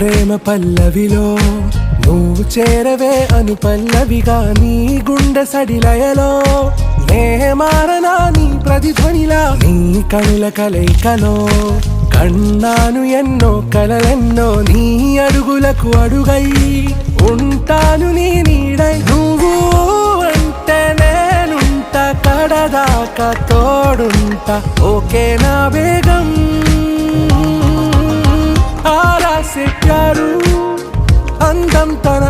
ప్రేమ పల్లవిలో నువ్వు చేరవే అను పల్లవిగా నీ గుండె సడిలయలో నే మారనా నీ ప్రతిధ్వనిలా నీ కనుల కలయికలో కన్నాను ఎన్నో కలలెన్నో నీ అడుగులకు అడుగై ఉంటాను నీ నీడై నువ్వు అంటే నేనుంట కడదాకా తోడుంటా ఓకే నా వేగం ఆరా से प्यारू అందం తన